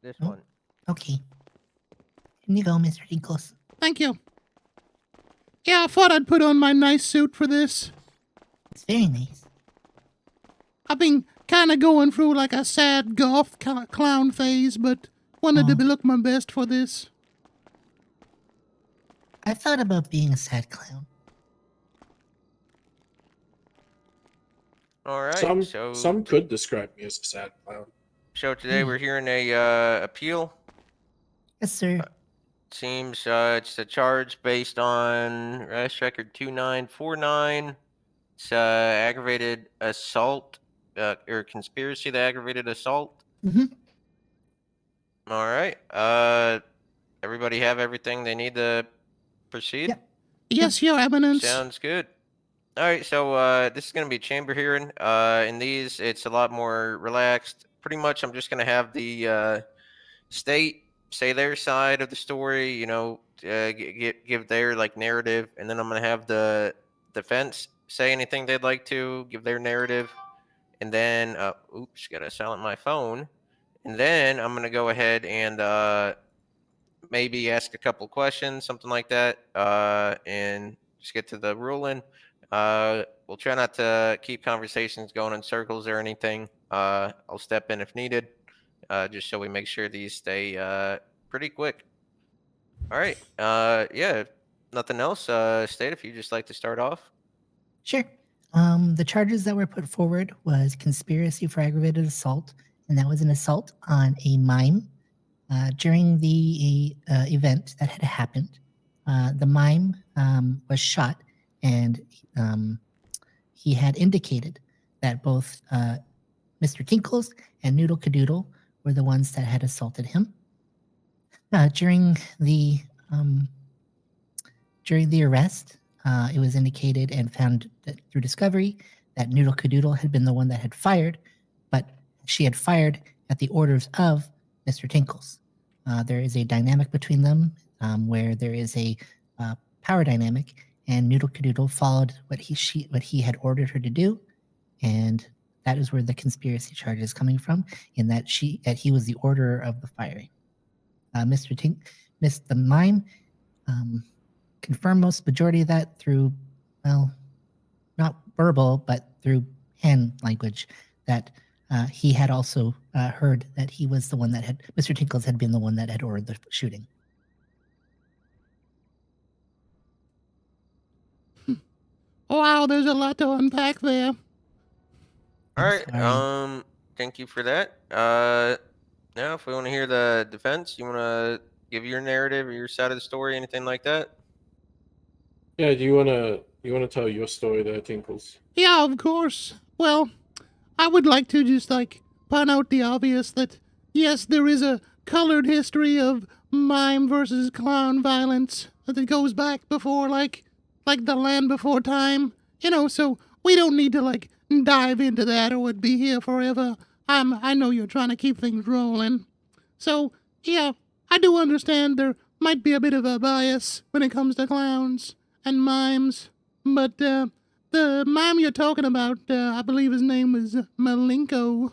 This Oh. one. Okay. Here you go, Mr. Tinkles. Thank you. Yeah, I thought I'd put on my nice suit for this. It's very nice. I've been kind of going through like a sad goth clown phase, but wanted to look my best for this. I thought about being a sad clown. All right. Some could describe me as a sad clown. So today we're hearing a appeal. Yes, sir. Seems it's a charge based on arrest record 2949. It's aggravated assault or conspiracy to aggravated assault. Mm-hmm. All right. Everybody have everything they need to proceed? Yep. Yes, Your Eminence. Sounds good. All right, so this is going to be a chamber hearing. In these, it's a lot more relaxed. Pretty much, I'm just going to have the state say their side of the story, you know, give their like narrative, and then I'm going to have the defense say anything they'd like to, give their narrative, and then, oops, got to silent my phone. And then I'm going to go ahead and maybe ask a couple questions, something like that, and just get to the ruling. We'll try not to keep conversations going in circles or anything. I'll step in if needed, just so we make sure these stay pretty quick. All right. Yeah. Nothing else. State, if you just like to start off. Sure. The charges that were put forward was conspiracy for aggravated assault, and that was an assault on a mime. During the event that had happened, the mime was shot, and he had indicated that both Mr. Tinkles and Noodle Cadoodle were the ones that had assaulted him. During the arrest, it was indicated and found that through discovery that Noodle Cadoodle had been the one that had fired, but she had fired at the orders of Mr. Tinkles. There is a dynamic between them where there is a power dynamic, and Noodle Cadoodle followed what he had ordered her to do, and that is where the conspiracy charge is coming from, in that he was the orderer of the firing. The Mime confirmed most majority of that through, well, not verbal, but through hand language, that he had also heard that he was the one that Mr. Tinkles had been the one that had ordered the shooting. Wow, there's a lot to unpack there. All right. Thank you for that. Now, if we want to hear the defense, you want to give your narrative or your side of the story, anything like that? Yeah. Do you wanna tell your story there, Tinkles? Yeah, of course. Well, I would like to just point out the obvious that yes, there is a colored history of mime versus clown violence that goes back before like the land before time, you know. So we don't need to dive into that or would be here forever. I know you're trying to keep things rolling, so yeah, I do understand there might be a bit of a bias when it comes to clowns and mimes, but the mime you're talking about, I believe his name was Malinko.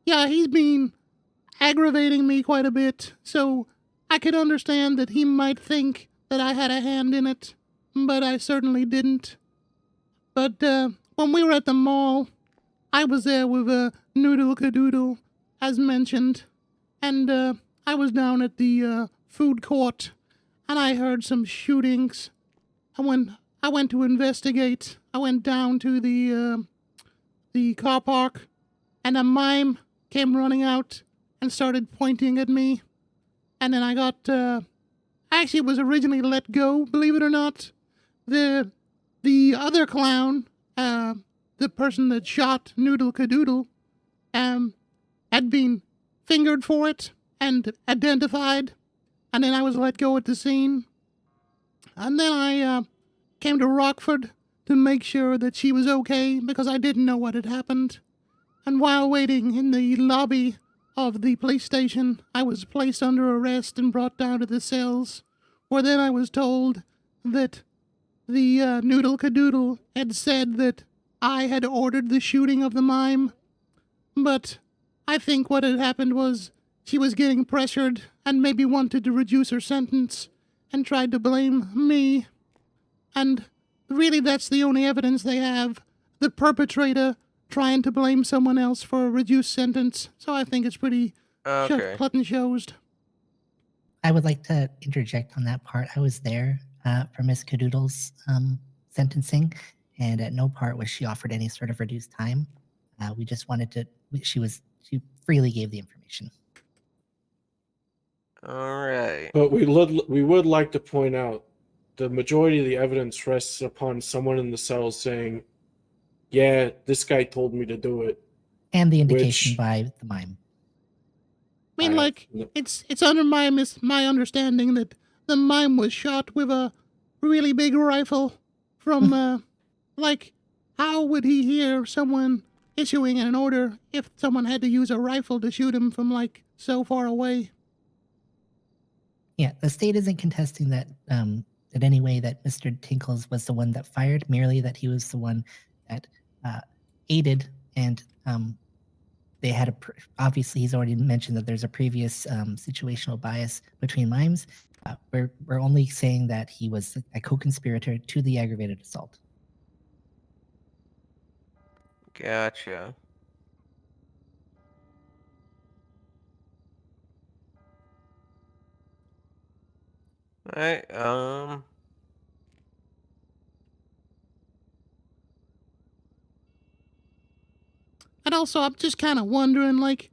Yeah, he's been aggravating me quite a bit, so I could understand that he might think that I had a hand in it, but I certainly didn't. But when we were at the mall, I was there with Noodle Cadoodle, as mentioned, and I was down at the food court, and I heard some shootings. And I went to investigate, I went down to the car park, and a mime came running out and started pointing at me. And then I got, I actually was originally let go, believe it or not. The other clown, the person that shot Noodle Cadoodle, had been fingered for it and identified. And then I was let go at the scene. And then I came to Rockford to make sure that she was okay because I didn't know what had happened. And while waiting in the lobby of the police station, I was placed under arrest and brought down to the cells, where then I was told that the Noodle Cadoodle had said that I had ordered the shooting of the mime. But I think what had happened was she was getting pressured and maybe wanted to reduce her sentence and tried to blame me. And really, that's the only evidence they have. The perpetrator trying to blame someone else for a reduced sentence. So I think it's pretty Okay. cut and shows. I would like to interject on that part. I was there for Miss Cadoodle's sentencing, and at no part was she offered any sort of reduced time. We just wanted to. She freely gave the information. All right. But we would like to point out the majority of the evidence rests upon someone in the cell saying, "Yeah, this guy told me to do it." And the indication Which- by the mime. I mean, I- like, it's under my understanding that the mime was shot with a really big rifle from, like, how would he hear someone issuing an order if someone had to use a rifle to shoot him from, like, so far away? Yeah, the state isn't contesting that in any way that Mr. Tinkles was the one that fired, merely that he was the one that aided, and they had obviously he's already mentioned that there's a previous situational bias between mimes. We're only saying that he was a co-conspirator to the aggravated assault. Gotcha. All right. And also, I'm just kind of wondering, like,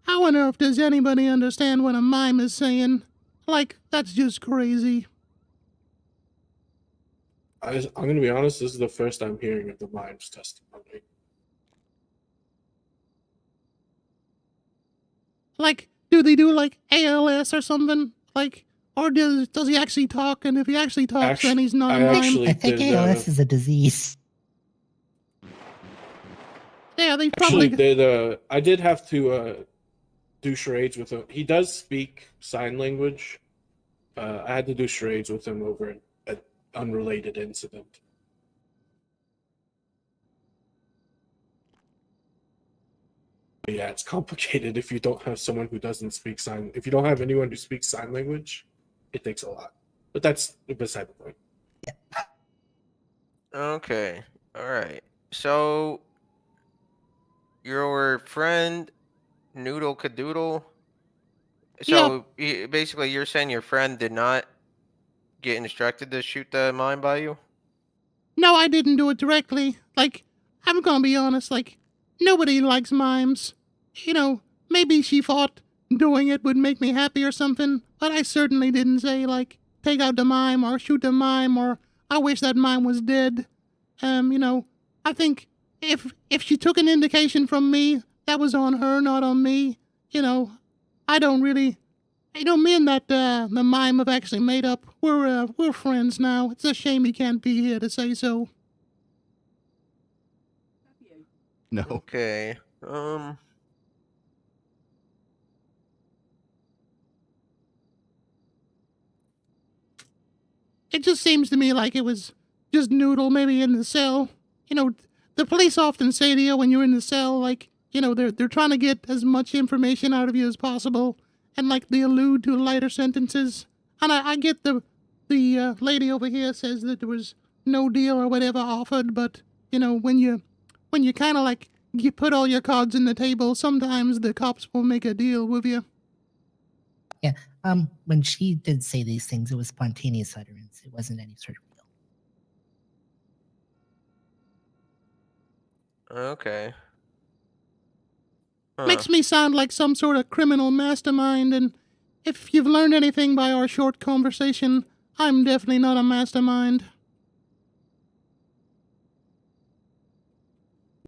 how on earth does anybody understand what a mime is saying? Like, that's just crazy. I'm going to be honest, this is the first I'm hearing of the mime's testimony. Like, do they do, like, ALS or something? Like, or does he actually talk? And if he actually talks, then he's not a I mime. actually I think did, ALS is a disease. Yeah, they Actually, probably... I did have to do charades with him. He does speak sign language. I had to do charades with him over an unrelated incident. But yeah, it's complicated if you don't have someone who doesn't speak sign. If you don't have anyone who speaks sign language, it takes a lot. But that's beside the point. Okay. All right. So your friend Noodle Cadoodle. So basically, you're saying your friend did not get instructed to shoot the mine by you? No, I didn't do it directly. Like, I'm gonna be honest, like, nobody likes mimes. You know, maybe she thought doing it would make me happy or something, but I certainly didn't say, like, take out the mime or shoot the mime or I wish that mime was dead. You know, I think if she took an indication from me, that was on her, not on me. You know, I don't really... You know, me and that the mime have actually made up. We're friends now. It's a shame he can't be here to say so. No. Okay. It just seems to me like it was just Noodle maybe in the cell. You know, the police often say to you when you're in the cell, like, you know, they're trying to get as much information out of you as possible, and like they allude to lighter sentences. And I get the lady over here says that there was no deal or whatever offered, but you know, when you kind of like you put all your cards in the table, sometimes the cops will make a deal with you. Yeah. When she did say these things, it was spontaneous utterance. It wasn't any sort of deal. Okay. Huh. Makes me sound like some sort of criminal mastermind, and if you've learned anything by our short conversation, I'm definitely not a mastermind.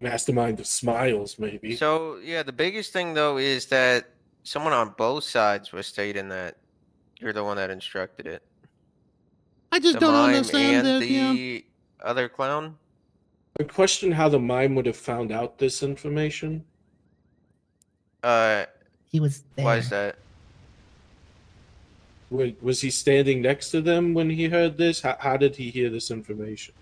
Mastermind of smiles, maybe. So yeah, the biggest thing though is that someone on both sides was stating that you're the one that instructed it. I just The don't mime understand and that, yeah. the other clown. I question how the mime would have found out this information. He was there. Why is that? Was he standing next to them when he heard this? How did he hear this information?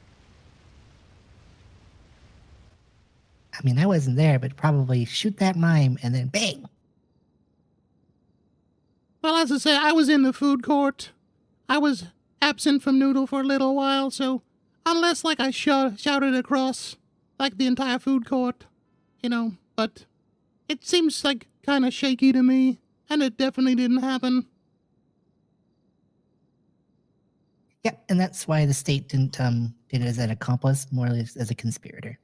I mean, I wasn't there, but probably shoot that mime and then bang. Well, as I say, I was in the food court. I was absent from Noodle for a little while, so unless like I shouted across like the entire food court, but it seems like kind of shaky to me, and it definitely didn't happen. Yeah, and that's why the state didn't did it as an accomplice, more or less as a conspirator.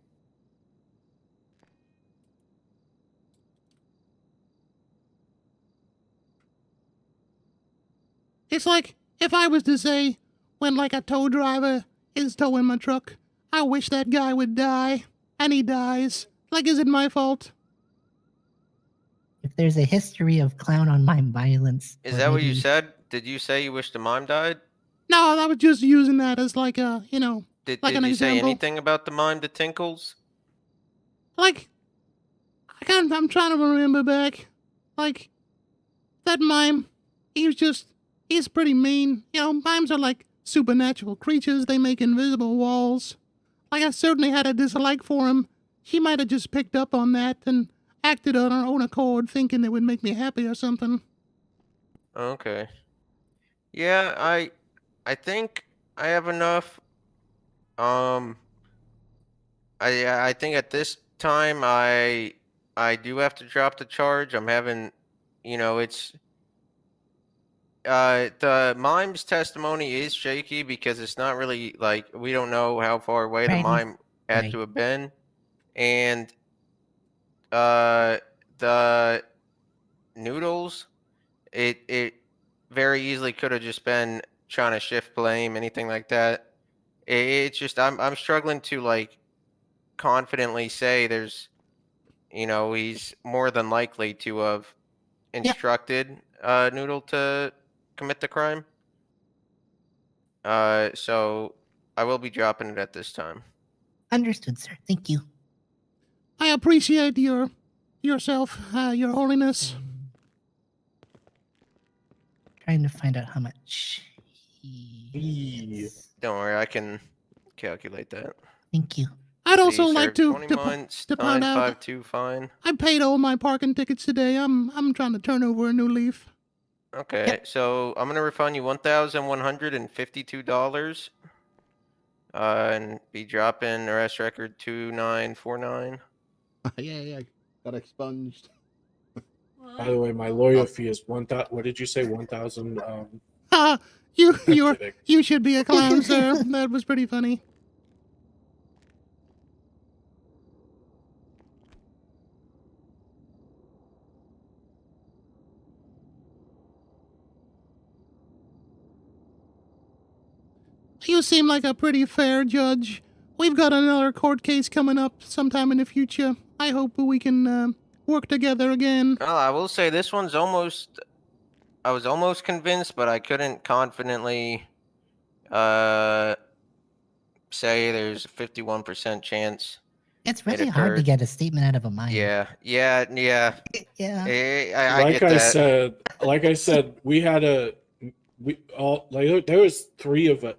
It's like if I was to say, when like a tow driver is towing my truck, I wish that guy would die, and he dies. Like, is it my fault? If there's a history of clown on mime violence, Is or that what you maybe- said? Did you say you wish the mime died? No, I was just using that as like a, Did, like did an you say example. anything about the mime to Tinkles? Like, I'm trying to remember back. Like, that mime, he's pretty mean. Mimes are like supernatural creatures. They make invisible walls. Like, I certainly had a dislike for him. She might have just picked up on that and acted on her own accord, thinking it would make me happy or something. Okay. Yeah, I think I have enough. I think at this time I do have to drop the charge. I'm having, it's the mime's testimony is shaky because it's not really like we don't know how far away the Right. mime had Right. to have been, and uh the noodles, it very easily could have just been trying to shift blame, anything like that. It's just I'm struggling to like confidently say there's, he's more than likely to have instructed Noodle to commit the crime. So I will be dropping it at this time. Understood, sir. Thank you. I appreciate yourself, your holiness. Trying to find out how much he Eee. gets. Don't worry, I can calculate that. Thank you. I'd also See, like served to 20 to, months, to point out 952 fine. I paid all my parking tickets today. I'm trying to turn over a new leaf. Okay, so I'm gonna refund you $1,152. And be dropping arrest record 2949. Yeah, got expunged. By the way, my lawyer fee is 1,000. What did you say? 1,000. You kidding. you should be a clown, sir. That was pretty funny. You seem like a pretty fair judge. We've got another court case coming up sometime in the future. I hope we can work together again. Well, I will say this one's almost. I was almost convinced, but I couldn't confidently say there's a 51% chance. It's really hard to occurred. get a statement out of a mime. Yeah. Yeah. I Like get I that. said, we had there was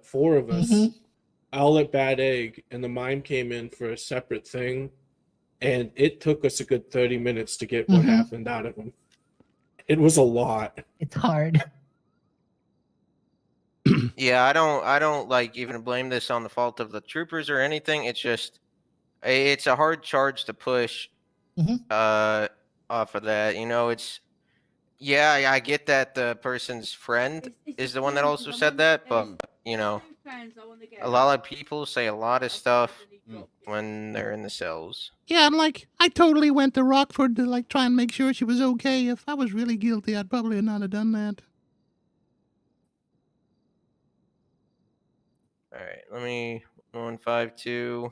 four of us, Mhm. all at Bad Egg, and the mime came in for a separate thing, and it took us a good 30 minutes to get what Mhm. happened out of him. It was a lot. It's hard. Yeah, I don't like even blame this on the fault of the troopers or anything. It's just it's a hard charge to push Mhm. off of that. It's I get that the person's friend is the one that also said that, but a lot of people say a lot of stuff when they're in the cells. Yeah, and I totally went to Rockford to try and make sure she was okay. If I was really guilty, I'd probably not have done that. All right, let me 152.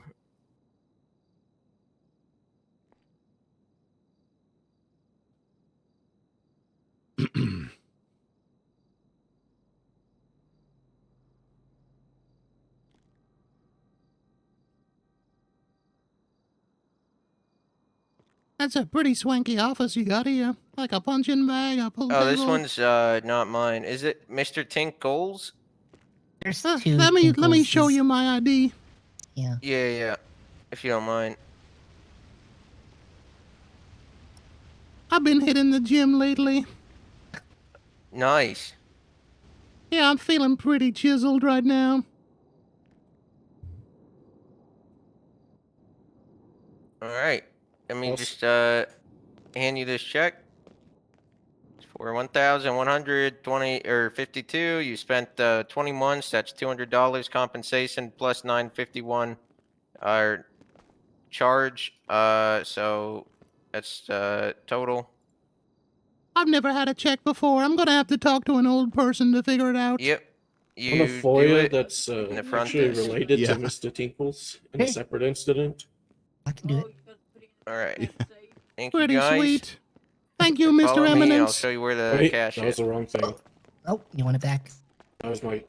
That's a pretty swanky office you got here. Like a punching bag, a pool Oh, table. this one's not mine. Is it Mr. Tinkles? There's Uh, two. let me Tinkleses. show you my ID. Yeah. Yeah, if you don't mind. I've been hitting the gym lately. Nice. Yeah, I'm feeling pretty chiseled right now. All right. Let me Awesome. just hand you this check. It's for 1,120 or 52. You spent 20 months. That's $200 compensation plus 951 charge. So that's total. I've never had a check before. I'm gonna have to talk to an old person to figure it out. Yep. On You a do FOIA it. that's the front actually desk. related Yeah. to Mr. Tinkles in a Hey. separate incident. I can do it. All right. Thank you Pretty guys. sweet. Thank you, Follow Mr. me. I'll Eminence. show you where the Wait, cash that was is. the wrong thing. Oh, you want it back? That was my